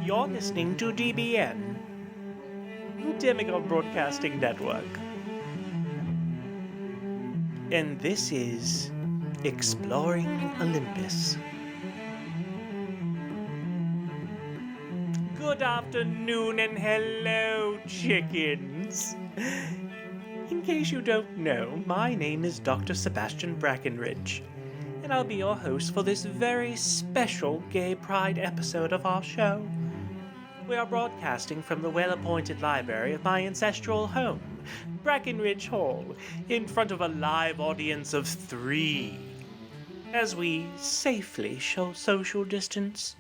You're listening to DBN, Demigod Broadcasting Network. And this is Exploring Olympus. Good afternoon and hello, chickens. In case you don't know, my name is Dr. Sebastian Brackenridge, and I'll be your host for this very special Gay Pride episode of our show. We are broadcasting from the well-appointed library of my ancestral home, Brackenridge Hall, in front of a live audience of 3, as we safely show social distance.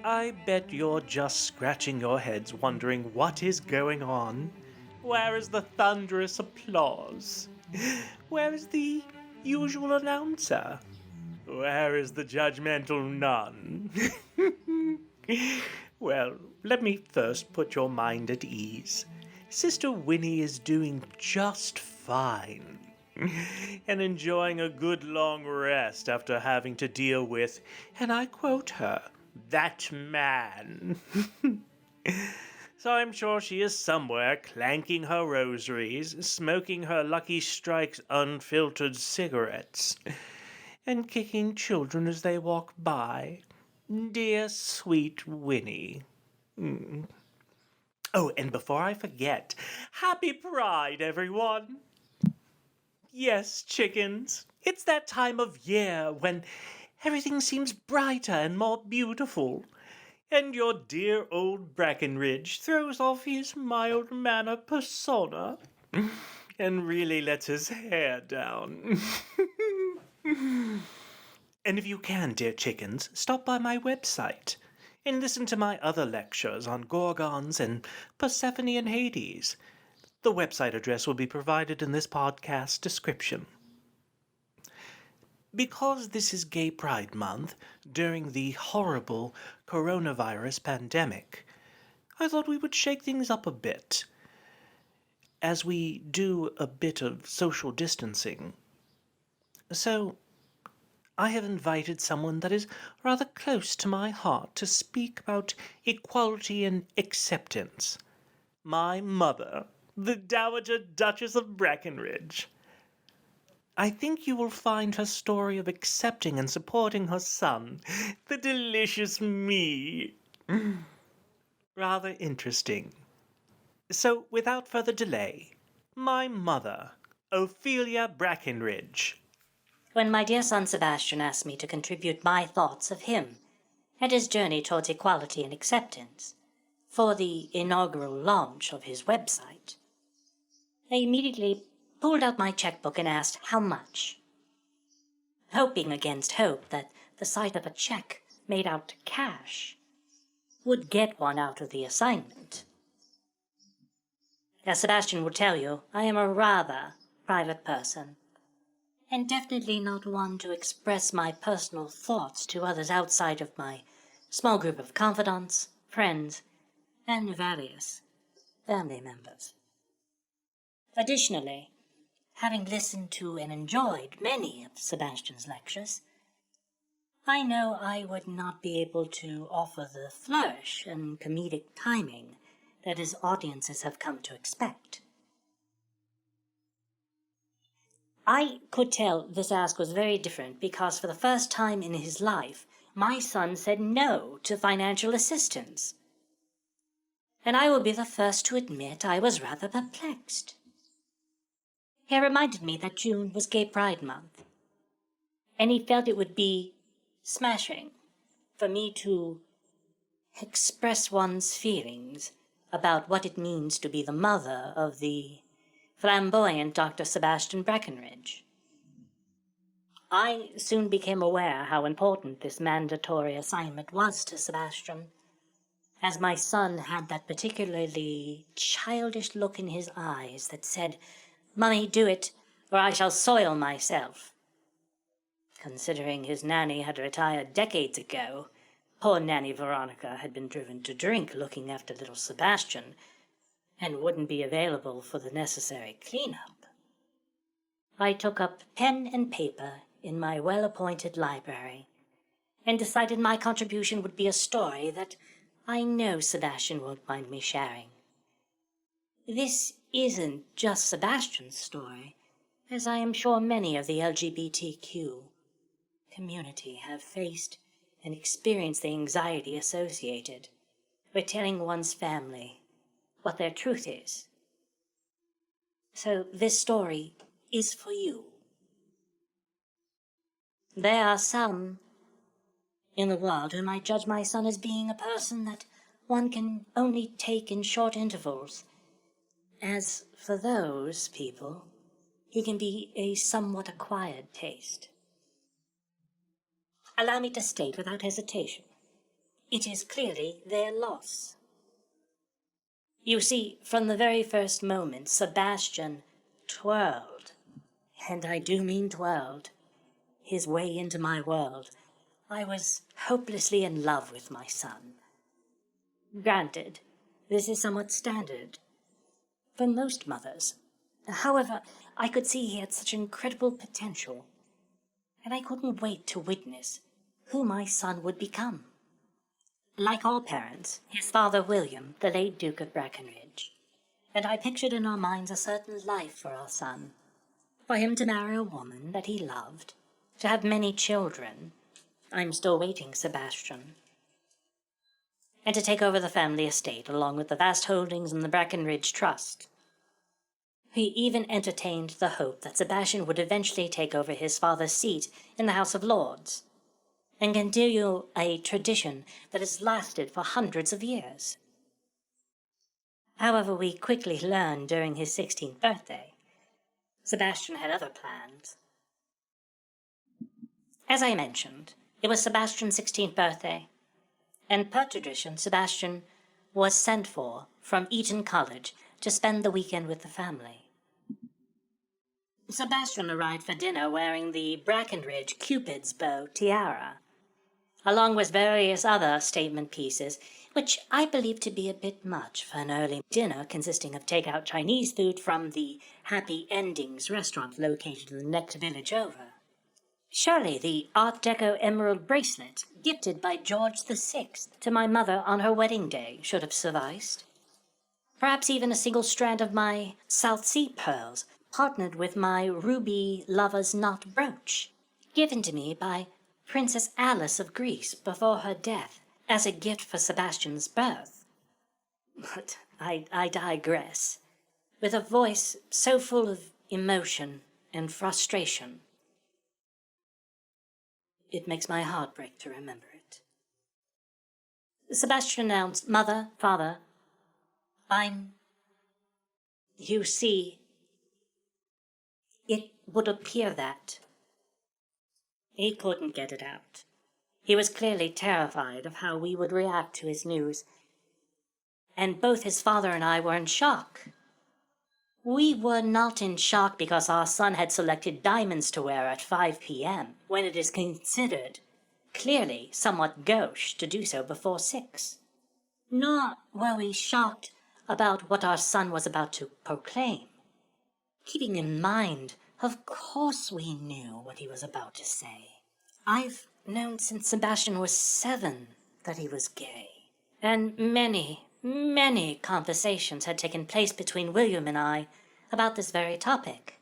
I bet you're just scratching your heads wondering what is going on. Where is the thunderous applause? Where is the usual announcer? Where is the judgmental nun? Well, let me first put your mind at ease. Sister Winnie is doing just fine, and enjoying a good long rest after having to deal with, and I quote her, that man. So I'm sure she is somewhere clanking her rosaries, smoking her Lucky Strikes unfiltered cigarettes, and kicking children as they walk by. Dear sweet Winnie. Oh, and before I forget, happy Pride, everyone! Yes, chickens, it's that time of year when everything seems brighter and more beautiful, and your dear old Brackenridge throws off his mild-mannered persona and really lets his hair down. And if you can, dear chickens, stop by my website and listen to my other lectures on Gorgons and Persephone and Hades. The website address will be provided in this podcast description. Because this is Gay Pride Month during the horrible coronavirus pandemic, I thought we would shake things up a bit as we do a bit of social distancing. So, I have invited someone that is rather close to my heart to speak about equality and acceptance. My mother, the Dowager Duchess of Brackenridge. I think you will find her story of accepting and supporting her son, the delicious me, rather interesting. So, without further delay, my mother, Ophelia Brackenridge. When my dear son Sebastian asked me to contribute my thoughts of him and his journey towards equality and acceptance for the inaugural launch of his website, I immediately pulled out my checkbook and asked how much, hoping against hope that the sight of a check made out cash would get one out of the assignment. As Sebastian will tell you, I am a rather private person, and definitely not one to express my personal thoughts to others outside of my small group of confidants, friends, and various family members. Additionally, having listened to and enjoyed many of Sebastian's lectures, I know I would not be able to offer the flourish and comedic timing that his audiences have come to expect. I could tell this ask was very different because for the first time in his life, my son said no to financial assistance. And I will be the first to admit I was rather perplexed. He reminded me that June was Gay Pride Month, and he felt it would be smashing for me to express one's feelings about what it means to be the mother of the flamboyant Dr. Sebastian Brackenridge. I soon became aware how important this mandatory assignment was to Sebastian, as my son had that particularly childish look in his eyes that said, "Mummy, do it, or I shall soil myself." Considering his nanny had retired decades ago, poor Nanny Veronica had been driven to drink looking after little Sebastian, and wouldn't be available for the necessary cleanup. I took up pen and paper in my well-appointed library and decided my contribution would be a story that I know Sebastian won't mind me sharing. This isn't just Sebastian's story, as I am sure many of the LGBTQ community have faced and experienced the anxiety associated with telling one's family what their truth is. So this story is for you. There are some in the world who might judge my son as being a person that one can only take in short intervals. As for those people, he can be a somewhat acquired taste. Allow me to state without hesitation, it is clearly their loss. You see, from the very first moment, Sebastian twirled, and I do mean twirled, his way into my world. I was hopelessly in love with my son. Granted, this is somewhat standard for most mothers. However, I could see he had such incredible potential, and I couldn't wait to witness who my son would become. Like all parents, his father William, the late Duke of Brackenridge, and I pictured in our minds a certain life for our son, for him to marry a woman that he loved, to have many children. I'm still waiting, Sebastian. And to take over the family estate along with the vast holdings in the Brackenridge Trust. He even entertained the hope that Sebastian would eventually take over his father's seat in the House of Lords and continue a tradition that has lasted for hundreds of years. However, we quickly learned during his 16th birthday, Sebastian had other plans. As I mentioned, it was Sebastian's 16th birthday, and per tradition, Sebastian was sent for from Eton College to spend the weekend with the family. Sebastian arrived for dinner wearing the Brackenridge Cupid's bow tiara, along with various other statement pieces, which I believe to be a bit much for an early dinner consisting of takeout Chinese food from the Happy Endings restaurant located in the next village over. Surely the Art Deco emerald bracelet gifted by George VI to my mother on her wedding day should have sufficed. Perhaps even a single strand of my South Sea pearls, partnered with my ruby lover's knot brooch, given to me by Princess Alice of Greece before her death as a gift for Sebastian's birth. But I digress. With a voice so full of emotion and frustration, it makes my heart break to remember it. Sebastian announced, "Mother, Father, You see, it would appear that..." He couldn't get it out. He was clearly terrified of how we would react to his news, and both his father and I were in shock. We were not in shock because our son had selected diamonds to wear at 5 p.m., when it is considered clearly somewhat gauche to do so before 6. Nor were we shocked about what our son was about to proclaim. Keeping in mind, of course we knew what he was about to say. I've known since Sebastian was 7 that he was gay, and many conversations had taken place between William and I about this very topic.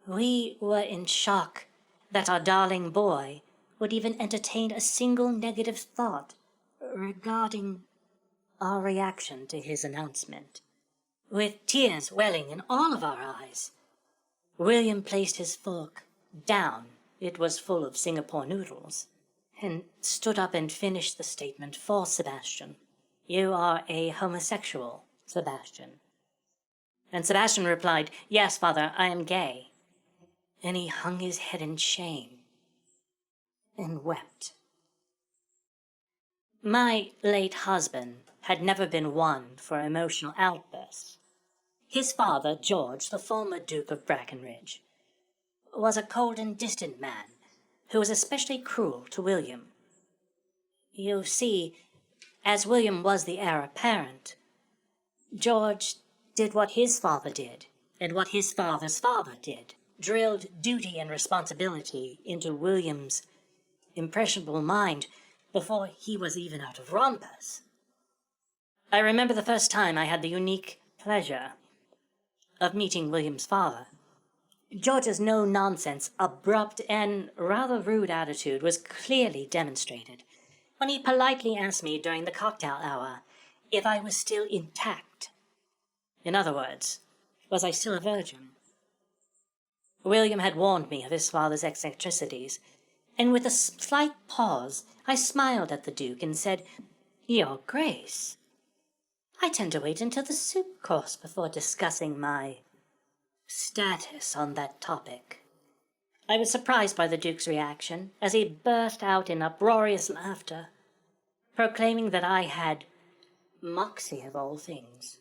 We were in shock that our darling boy would even entertain a single negative thought regarding our reaction to his announcement. With tears welling in all of our eyes, William placed his fork down, it was full of Singapore noodles, and stood up and finished the statement for Sebastian. "You are a homosexual, Sebastian." And Sebastian replied, "Yes, Father, I am gay." And he hung his head in shame and wept. My late husband had never been one for emotional outbursts. His father, George, the former Duke of Brackenridge, was a cold and distant man who was especially cruel to William. You see, as William was the heir apparent, George did what his father did, and what his father's father did, drilled duty and responsibility into William's impressionable mind before he was even out of rompers. I remember the first time I had the unique pleasure of meeting William's father. George's no-nonsense, abrupt, and rather rude attitude was clearly demonstrated when he politely asked me during the cocktail hour if I was still intact. In other words, was I still a virgin? William had warned me of his father's eccentricities, and with a slight pause, I smiled at the Duke and said, "Your Grace, I tend to wait until the soup course before discussing my status on that topic." I was surprised by the Duke's reaction as he burst out in uproarious laughter, proclaiming that I had moxie of all things.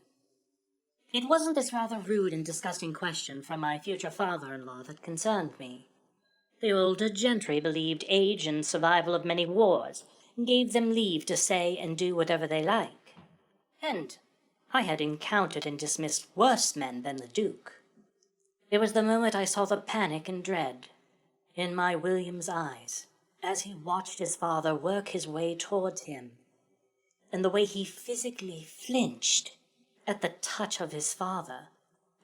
It wasn't this rather rude and disgusting question from my future father-in-law that concerned me. The older gentry believed age and survival of many wars gave them leave to say and do whatever they like. And I had encountered and dismissed worse men than the Duke. It was the moment I saw the panic and dread in my William's eyes as he watched his father work his way towards him, and the way he physically flinched at the touch of his father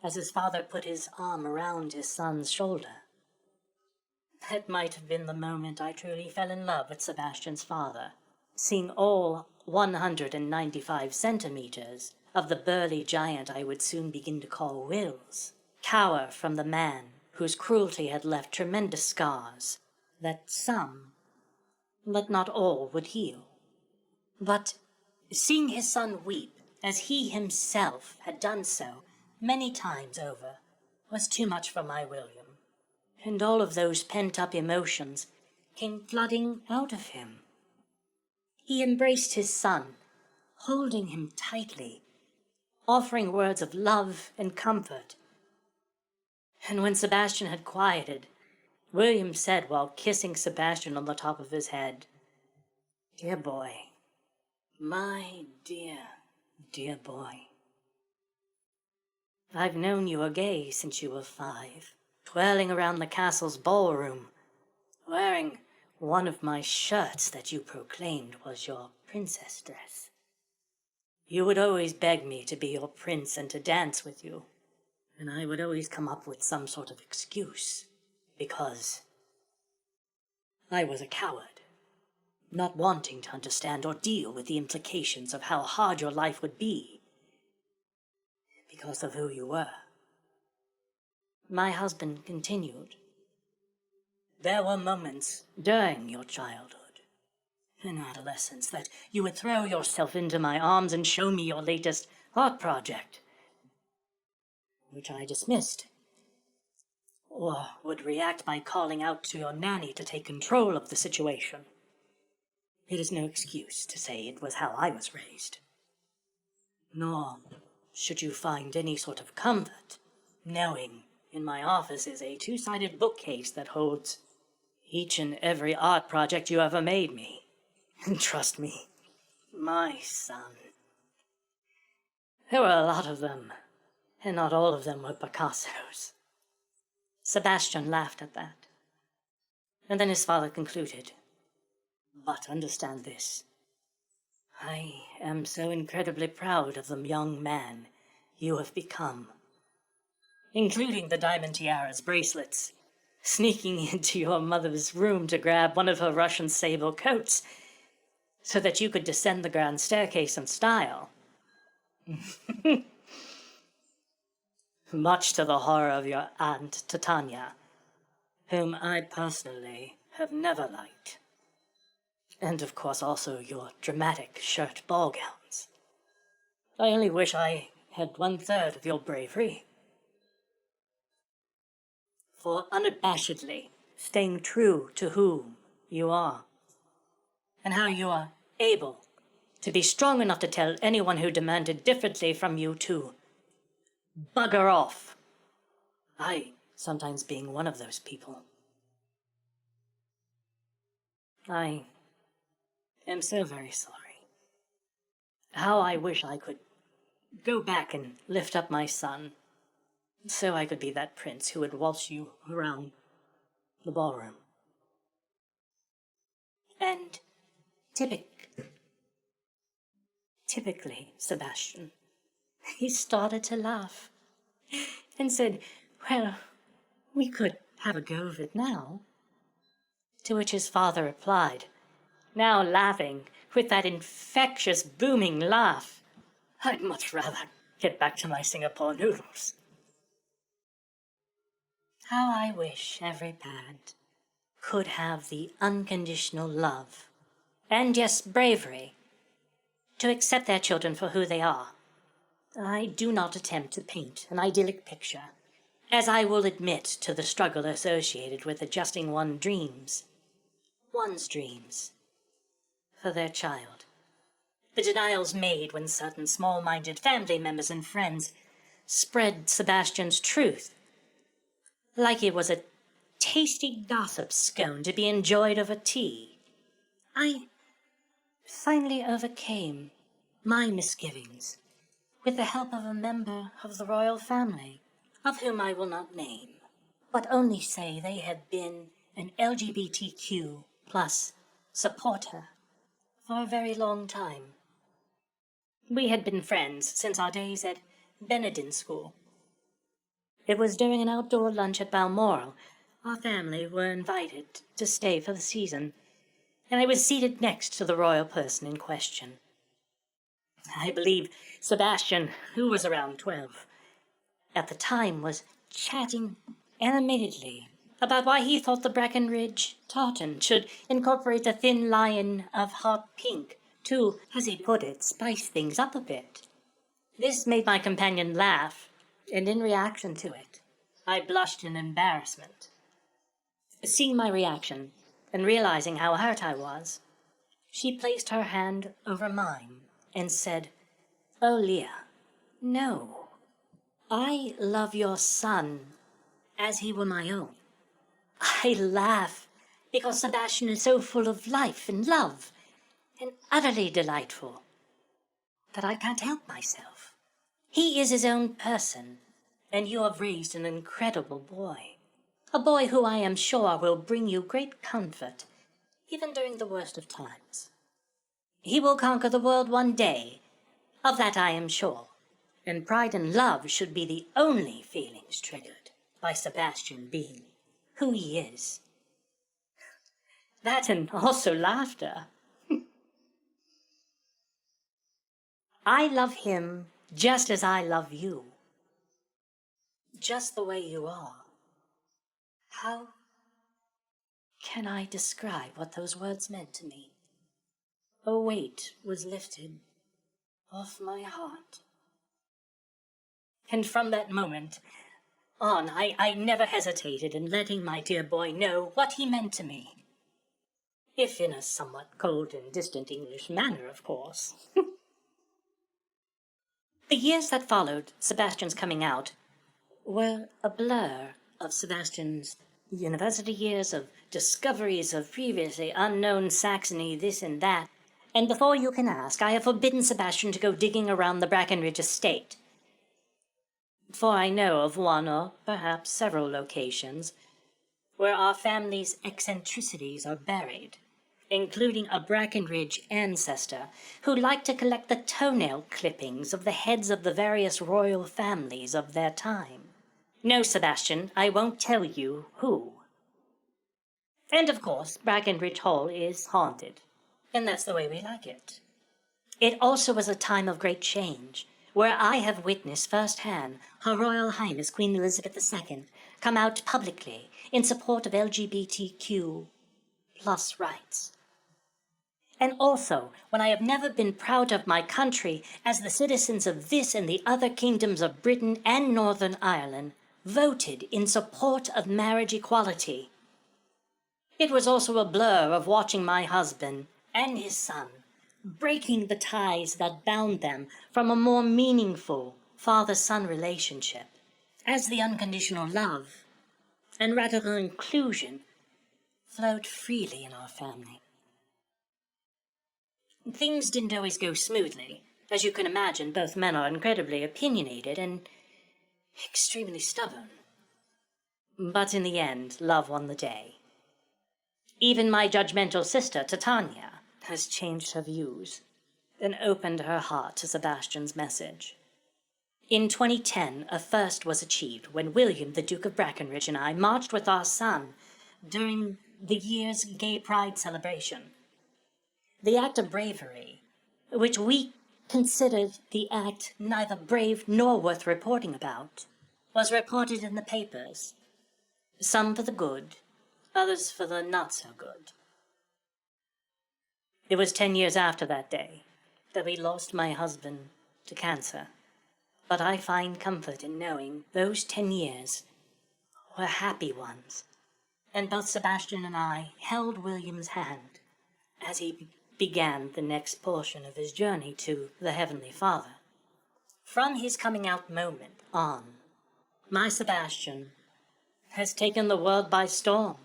as his father put his arm around his son's shoulder. That might have been the moment I truly fell in love with Sebastian's father, seeing all 195 centimeters of the burly giant I would soon begin to call Wills cower from the man whose cruelty had left tremendous scars that some, but not all, would heal. But seeing his son weep, as he himself had done so many times over, was too much for my William, and all of those pent-up emotions came flooding out of him. He embraced his son, holding him tightly, offering words of love and comfort. And when Sebastian had quieted, William said while kissing Sebastian on the top of his head, "Dear boy, my dear boy, I've known you were gay since you were 5, twirling around the castle's ballroom, wearing one of my shirts that you proclaimed was your princess dress. You would always beg me to be your prince and to dance with you, and I would always come up with some sort of excuse, because I was a coward, not wanting to understand or deal with the implications of how hard your life would be because of who you were." My husband continued, "There were moments during your childhood and adolescence that you would throw yourself into my arms and show me your latest art project, which I dismissed, or would react by calling out to your nanny to take control of the situation. It is no excuse to say it was how I was raised. Nor should you find any sort of comfort knowing in my office is a 2-sided bookcase that holds each and every art project you ever made me. And trust me, my son, there were a lot of them, and not all of them were Picassos." Sebastian laughed at that. And then his father concluded, "But understand this. I am so incredibly proud of the young man you have become, including the diamond tiaras, bracelets, sneaking into your mother's room to grab one of her Russian sable coats so that you could descend the grand staircase in style. Much to the horror of your Aunt Titania, whom I personally have never liked. And of course also your dramatic shirt ball gowns. I only wish I had 1/3 of your bravery. For unabashedly staying true to who you are, and how you are able to be strong enough to tell anyone who demanded differently from you to bugger off. I sometimes being one of those people. I am so very sorry. How I wish I could go back and lift up my son, so I could be that prince who would waltz you around the ballroom. And Typically, Sebastian, he started to laugh and said, "Well, we could have a go of it now." To which his father replied, now laughing with that infectious, booming laugh, "I'd much rather get back to my Singapore noodles." How I wish every parent could have the unconditional love and, yes, bravery to accept their children for who they are. I do not attempt to paint an idyllic picture, as I will admit to the struggle associated with adjusting one's dreams for their child. The denials made when certain small-minded family members and friends spread Sebastian's truth like it was a tasty gossip scone to be enjoyed over tea. I finally overcame my misgivings with the help of a member of the royal family, of whom I will not name, but only say they had been an LGBTQ plus supporter for a very long time. We had been friends since our days at Benedin School. It was during an outdoor lunch at Balmoral. Our family were invited to stay for the season, and I was seated next to the royal person in question. I believe Sebastian, who was around 12, at the time was chatting animatedly about why he thought the Brackenridge tartan should incorporate a thin line of hot pink to, as he put it, spice things up a bit. This made my companion laugh, and in reaction to it, I blushed in embarrassment. Seeing my reaction, and realizing how hurt I was, she placed her hand over mine and said, "Oh, Leah, no. I love your son as he were my own. I laugh because Sebastian is so full of life and love and utterly delightful that I can't help myself. He is his own person, and you have raised an incredible boy. A boy who I am sure will bring you great comfort, even during the worst of times. He will conquer the world one day, of that I am sure, and pride and love should be the only feelings triggered by Sebastian being who he is." That and also laughter. I love him just as I love you. Just the way you are. How can I describe what those words meant to me? A weight was lifted off my heart. And from that moment on, I never hesitated in letting my dear boy know what he meant to me. If in a somewhat cold and distant English manner, of course. The years that followed Sebastian's coming out were a blur of Sebastian's university years, of discoveries of previously unknown Saxony, this and that. And before you can ask, I have forbidden Sebastian to go digging around the Brackenridge estate. For I know of one or perhaps several locations where our family's eccentricities are buried, including a Brackenridge ancestor who liked to collect the toenail clippings of the heads of the various royal families of their time. No, Sebastian, I won't tell you who. And of course, Brackenridge Hall is haunted, and that's the way we like it. It also was a time of great change, where I have witnessed firsthand Her Royal Highness Queen Elizabeth II come out publicly in support of LGBTQ plus rights. And also, when I have never been proud of my country as the citizens of this and the other kingdoms of Britain and Northern Ireland voted in support of marriage equality. It was also a blur of watching my husband and his son breaking the ties that bound them from a more meaningful father-son relationship, as the unconditional love and radical inclusion flowed freely in our family. Things didn't always go smoothly. As you can imagine, both men are incredibly opinionated and extremely stubborn. But in the end, love won the day. Even my judgmental sister, Titania, has changed her views and opened her heart to Sebastian's message. In 2010, a first was achieved when William, the Duke of Brackenridge, and I marched with our son during the year's Gay Pride celebration. The act of bravery, which we considered the act neither brave nor worth reporting about, was reported in the papers, some for the good, others for the not so good. It was 10 years after that day that we lost my husband to cancer, but I find comfort in knowing those 10 years were happy ones, and both Sebastian and I held William's hand as he began the next portion of his journey to the Heavenly Father. From his coming out moment on, my Sebastian has taken the world by storm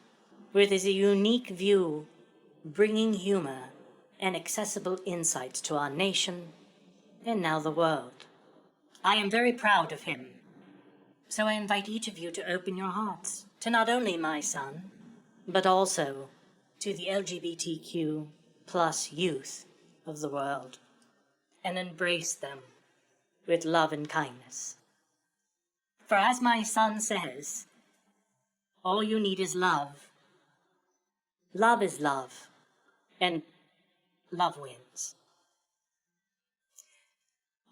with his unique view, bringing humor and accessible insights to our nation and now the world. I am very proud of him, so I invite each of you to open your hearts to not only my son, but also to the LGBTQ plus youth of the world, and embrace them with love and kindness. For as my son says, all you need is love. Love is love, and love wins.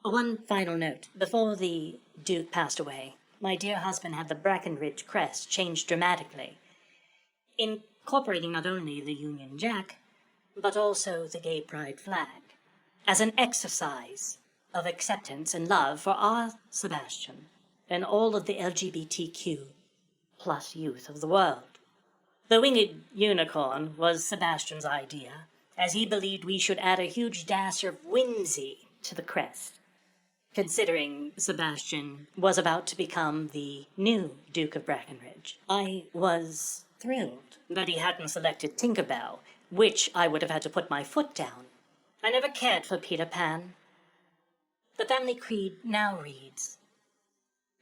One final note. Before the Duke passed away, my dear husband had the Brackenridge crest changed dramatically, incorporating not only the Union Jack, but also the Gay Pride flag, as an exercise of acceptance and love for our Sebastian and all of the LGBTQ plus youth of the world. The winged unicorn was Sebastian's idea, as he believed we should add a huge dash of whimsy to the crest, considering Sebastian was about to become the new Duke of Brackenridge. I was thrilled that he hadn't selected Tinkerbell, which I would have had to put my foot down. I never cared for Peter Pan. The family creed now reads,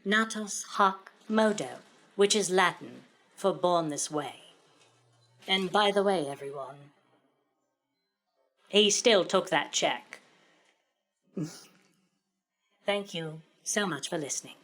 Natos hoc modo, which is Latin for born this way. And by the way, everyone, he still took that check. Thank you so much for listening.